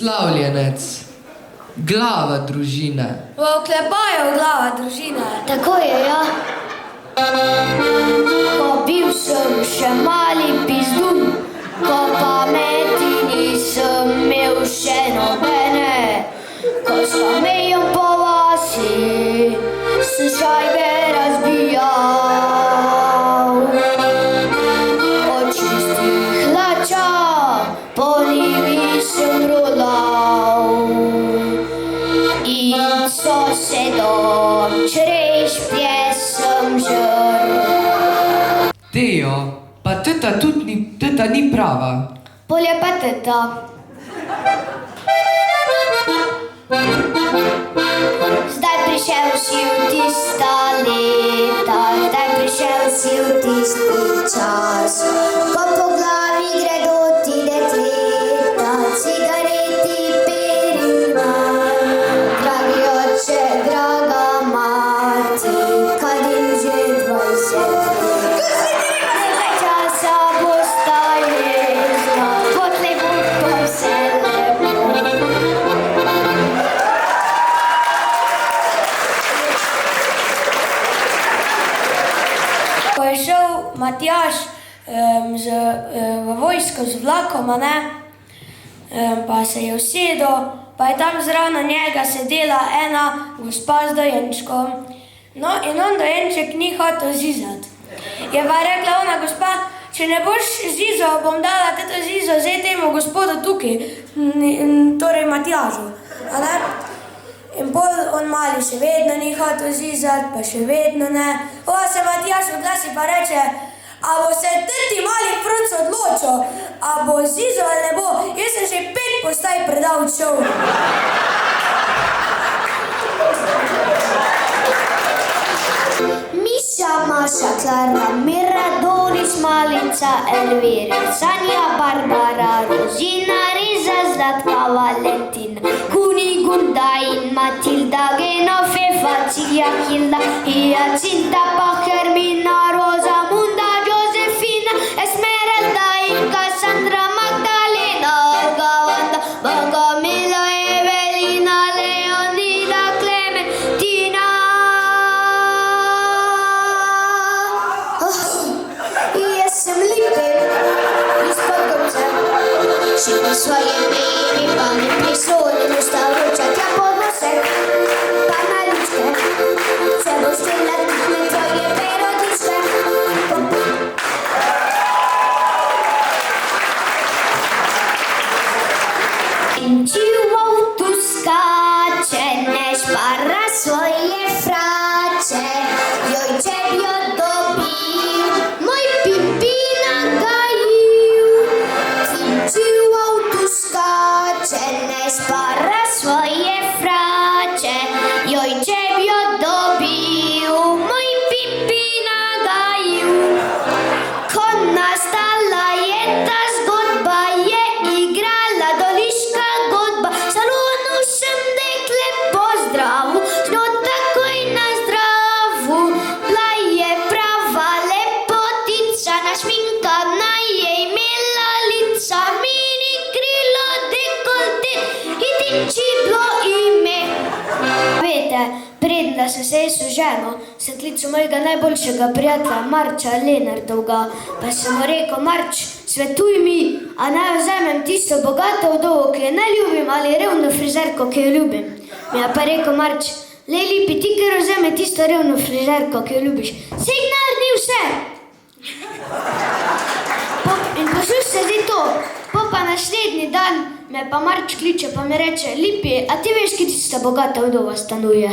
Slavljenec, glava družine. V oklepaju glava družine. Tako je, ja. Ko bil sem še mali pizdun, ko pameti nisem imel še nobene, ko sva mejo po vasi, s šajbe razbijal. Od čistih hlača po njivi sem rolal in sosedom črešpje sem žrl. Tejo, pa teta ni prava. Bolje pa teta. Zdaj prišel si v tista leta, zdaj prišel si v tisti čas, ko po glavi gredo ti dekleta, cigareti perina. Dragi oče, draga mati, kadim že 20 let. Nekaj časa bosta jezna, potlej bo pa vse lepo. Ko je šel Matjaž v vojsko z vlakom, pa se je usedel, pa je tam zraven njega sedela ena gospa z dojenčkom. No, in on dojenček ni hotel zizati. Je pa rekla ona gospa, če ne boš zizal, bom dala teto zizo zdaj temu gospodu tukaj, torej Matjažu. In pol on mali še vedno ni hotel zizati, pa še vedno ne. Se Matjaž oglasi pa reče, a bo se teti mali frunc odločil, a bo zizal ali ne bo, jaz sem že 5 postaj predal šel. Miša, Maša, Klara, Mira, Doris, Malica, Elvira, Sanja, Barbara, Rozina, Reza, Zlatka, Valentina, Kunigunda in Matilda, Genovefa, Cilja, Hilda, Hyacinta, pa Hermina, Rosamunda, Josefina, Esmeralda in Cassandra, Magdalena, Olga, Wanda, Bogomila, Evelina, Leonida, Clementina. Jaz sem Lipen iz Podgorca, še po svojem meni pa mi prisolim usta vroča, tja pod nosek, pa na ličke, se bo štela tukne tvoje perodičke. In ti v avtu skače, ne špara svoje frače, joj, če bi jo dobil, moj pipi nagajil. In ti v avtu skače, ne špara svoje frače, joj, če bi jo dobil, moj pipi nagajil. Ko nastala je ta zgodba, je igrala doliška godba, v salonu sem dekle pozdravil, z njo takoj na zdravu. Bila je prava lepotica, našminkana je imela lica, mini krilo, dekolte in Dimčilo ime. Veste, preden da sem se jaz oženil, sem klical mojega najboljšega prijatelja Marča Lenartovga, pa sem mu rekel, Marč, svetuj mi, a naj vzamem tisto bogato vdovo, ki jo ne ljubim, ali revno frizerko, ki jo ljubim. Mi je pa rekel Marč, lej Lipi, ti kar vzemi tisto revno frizerko, ki jo ljubiš. Saj denar ni vse. In poslušajte zdaj to, pa naslednji dan me pa Marč kliče, pa mi reče, Lipi, a ti veš, kje tista bogata vdova stanuje?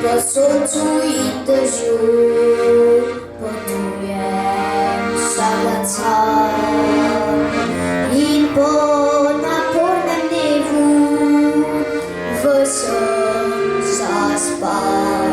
po słońcu i deszczu potujem szalacą i po napornym dniu wysok zaspał.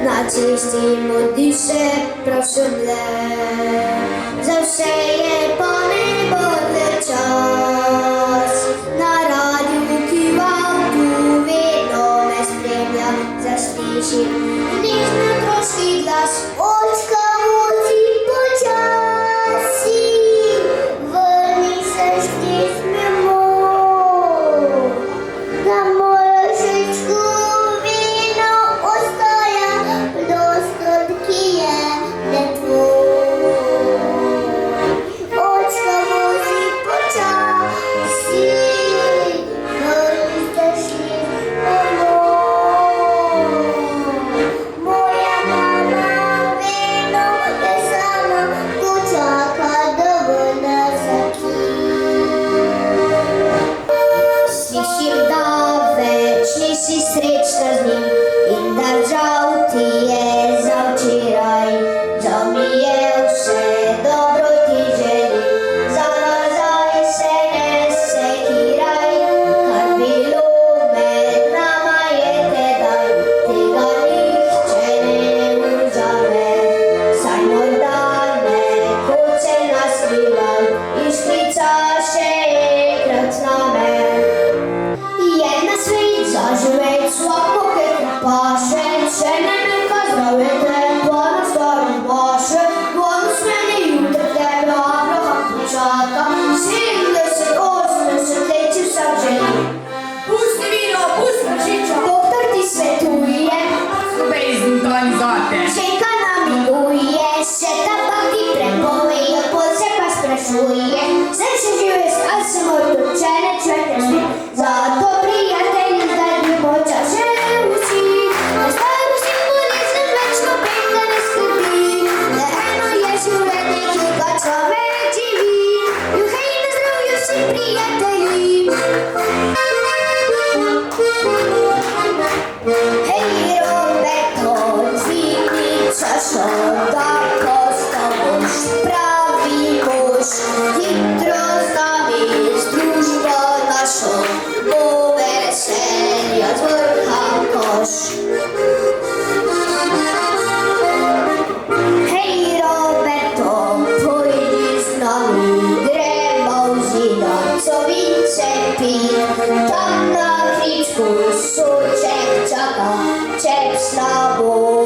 Na czystym oddysze proszę mnie, zawsze je ponebodny czas. Na radiu kiwałku widno me spremlja, zasłyšim nižne troški glas. Očka vozi počasi, vrni se štiš mimo, na možečku vino ostaja, dostotki je ne tvoj. Očka vozi počasi, vrni se štiš mimo. Moja mama vino je sama, ko čaka, da vrne zaki. Slišim, da več nisi srečna z njim in da žal ti je za včeraj. Žal mi je vse dobro ti želim, za nazaj se ne sekiraj. Kar bilo med nama je tedaj, tega nihče ne vzame. Saj morda nekoč se nasmivaj in šprica še enkrat name. Jedna svet zaživet svako ker paše, še ne neka zdravete, pa na starem paše. Bonus mene jutri tebe Abraham počaka, 70, 80 let če vsak želi. Pusti vino, pusti prašiča. Doktor ti svetuje, Ljubezen to ni zate. čeka namiguje, še tabak ti prepove, pot se pa sprašuje. Sem še žives, a sem mrtev, če ne človek ne spi. Zato prijatelji zdaj bi moča že vsi. Na starosti boleznem več noben ga ne skrbi. Le eno je življenje, ki ga človek živi. Juhej na zdravju vsi prijatelji. Hej Roberto, dvigni čašo, da postaneš pravi mož. Hitro z nami združbo našo, bo veselja z vrha koš. Hej Roberto, pojdi z nami, gremo v Zidancovice pit. Tam na kričku soček čaka, čep slabo